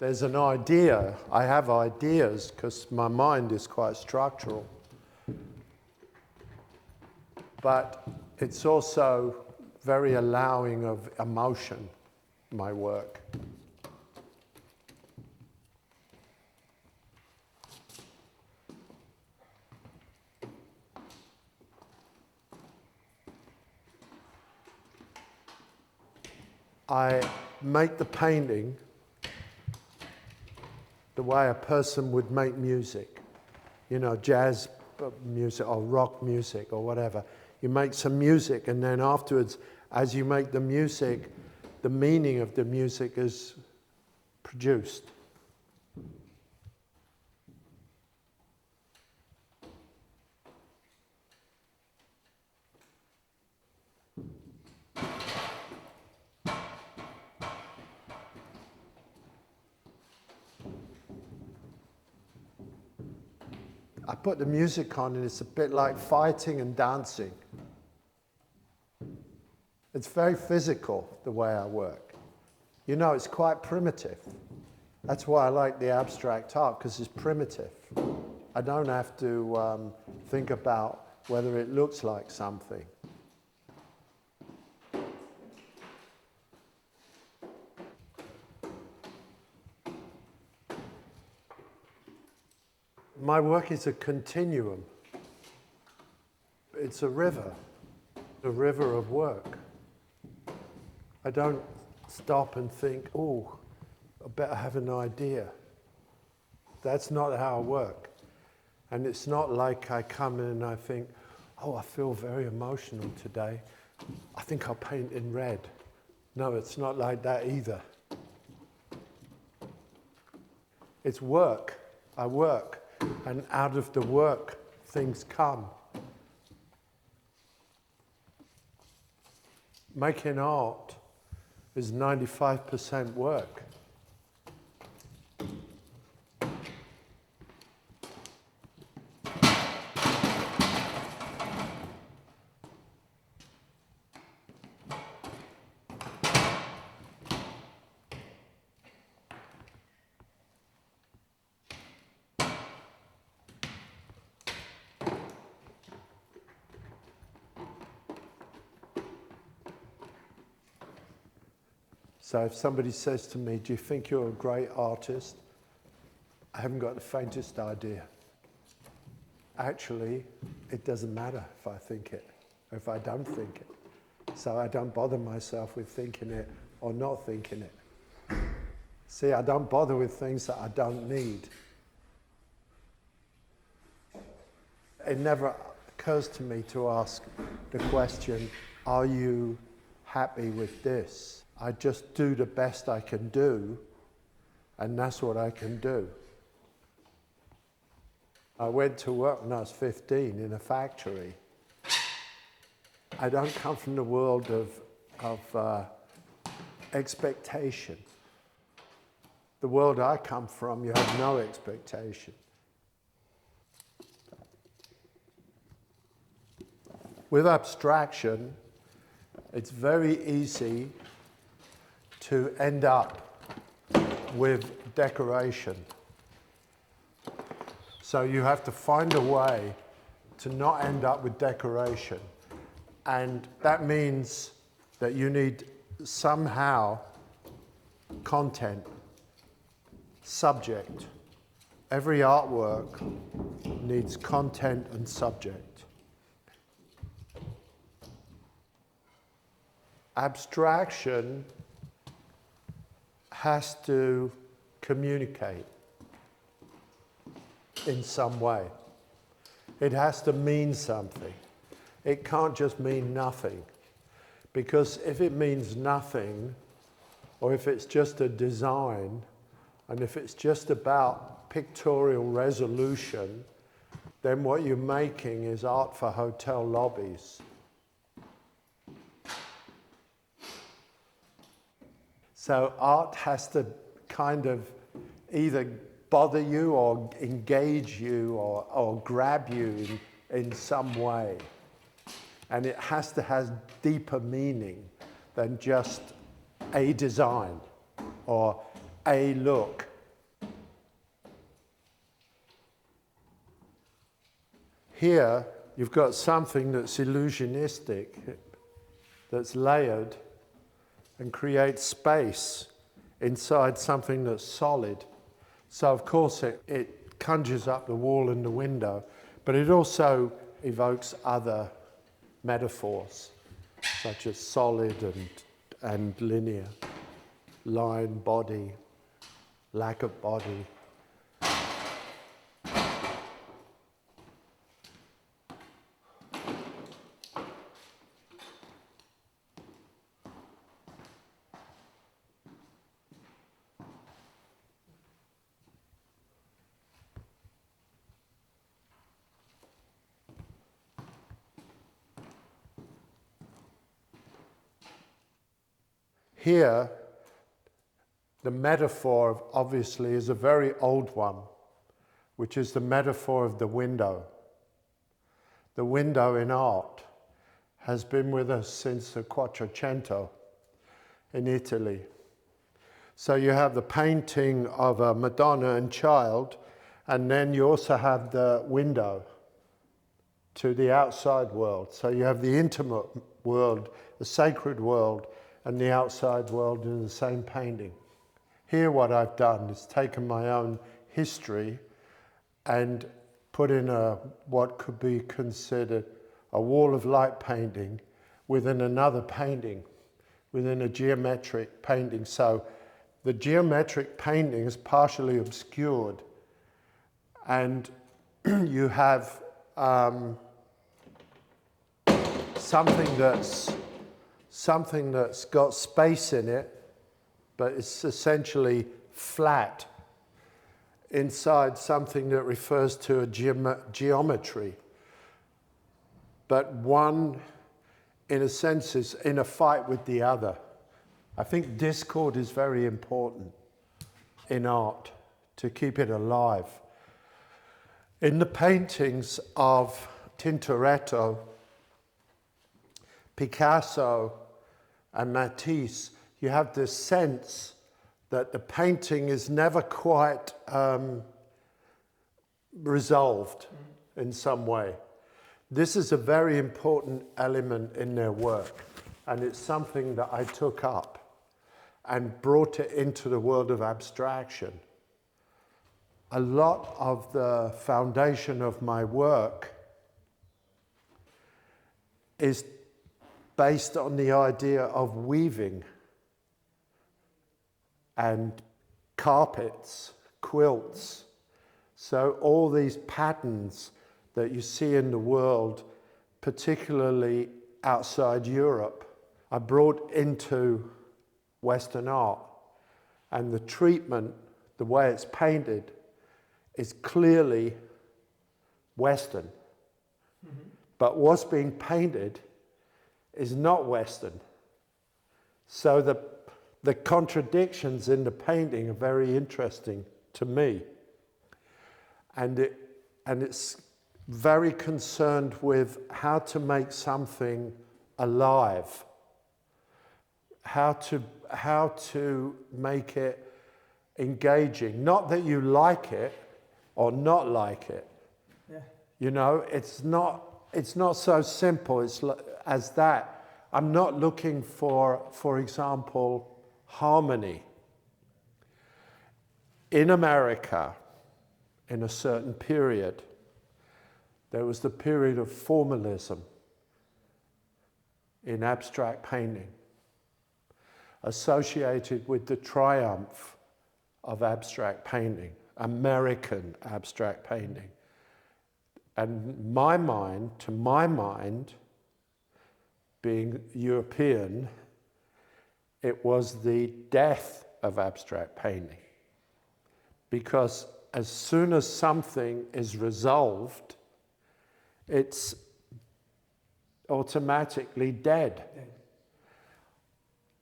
there's an idea. I have ideas because my mind is quite structural. But it's also very allowing of emotion, my work. I make the painting the way a person would make music. You know, jazz music or rock music or whatever. You make some music, and then afterwards, as you make the music, the meaning of the music is produced. I put the music on and it's a bit like fighting and dancing. It's very physical, the way I work. You know, it's quite primitive. That's why I like the abstract art, because it's primitive. I don't have to think about whether it looks like something. My work is a continuum. It's a river of work. I don't stop and think, oh, I better have an idea. That's not how I work. And it's not like I come in and I think, oh, I feel very emotional today. I think I'll paint in red. No, it's not like that either. It's work. I work. And out of the work, things come. Making art is 95% work. So if somebody says to me, do you think you're a great artist? I haven't got the faintest idea. Actually, it doesn't matter if I think it or if I don't think it. So I don't bother myself with thinking it or not thinking it. See, I don't bother with things that I don't need. It never occurs to me to ask the question, are you happy with this? I just do the best I can do, and that's what I can do. I went to work when I was 15 in a factory. I don't come from the world of expectation. The world I come from, you have no expectation. With abstraction, it's very easy to end up with decoration. So you have to find a way to not end up with decoration. And that means that you need somehow content, subject. Every artwork needs content and subject. Abstraction has to communicate in some way. It has to mean something. It can't just mean nothing. Because if it means nothing, or if it's just a design, and if it's just about pictorial resolution, then what you're making is art for hotel lobbies. So art has to kind of either bother you or engage you or grab you in some way. And it has to have deeper meaning than just a design or a look Here, you've got something that's illusionistic, that's layered, and creates space inside something that's solid. So of course it conjures up the wall and the window, but it also evokes other metaphors, such as solid and linear, line, body, lack of body. Here, the metaphor obviously is a very old one, which is the metaphor of the window. The window in art has been with us since the Quattrocento in Italy. So you have the painting of a Madonna and Child, and then you also have the window to the outside world. So you have the intimate world, the sacred world, and the outside world in the same painting. Here what I've done is taken my own history and put in what could be considered a wall of light painting within another painting, within a geometric painting. So the geometric painting is partially obscured, and you have something that's got space in it, but it's essentially flat inside something that refers to a geometry. But one, in a sense, is in a fight with the other. I think discord is very important in art to keep it alive. In the paintings of Tintoretto, Picasso, and Matisse, you have this sense that the painting is never quite resolved in some way. This is a very important element in their work, and it's something that I took up and brought it into the world of abstraction. A lot of the foundation of my work is based on the idea of weaving and carpets, quilts. So all these patterns that you see in the world, particularly outside Europe, are brought into Western art. And the treatment, the way it's painted, is clearly Western. Mm-hmm. But what's being painted is not Western. So the contradictions in the painting are very interesting to me. And it's very concerned with how to make something alive, how to make it engaging. Not that you like it or not like it. Yeah. You know, it's not so simple as that. I'm not looking for example, harmony. In America, in a certain period, there was the period of formalism in abstract painting, associated with the triumph of abstract painting, American abstract painting. And to my mind, being European, it was the death of abstract painting. Because as soon as something is resolved, it's automatically dead.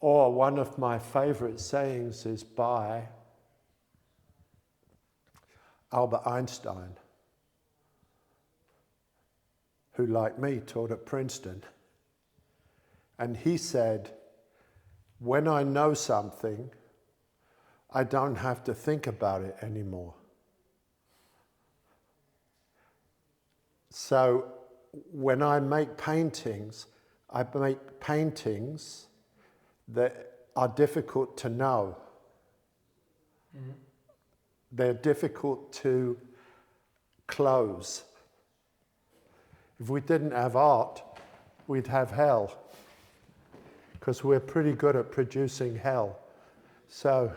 Or one of my favorite sayings is by Albert Einstein, who, like me, taught at Princeton. And he said, when I know something, I don't have to think about it anymore. So when I make paintings that are difficult to know. Mm-hmm. They're difficult to close. If we didn't have art, we'd have hell, because we're pretty good at producing hell. So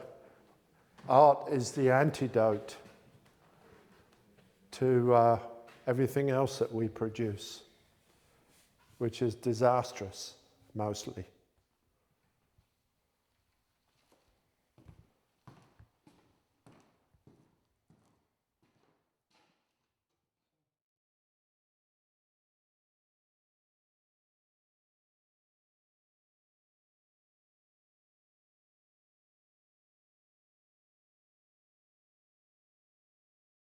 art is the antidote to everything else that we produce, which is disastrous, mostly.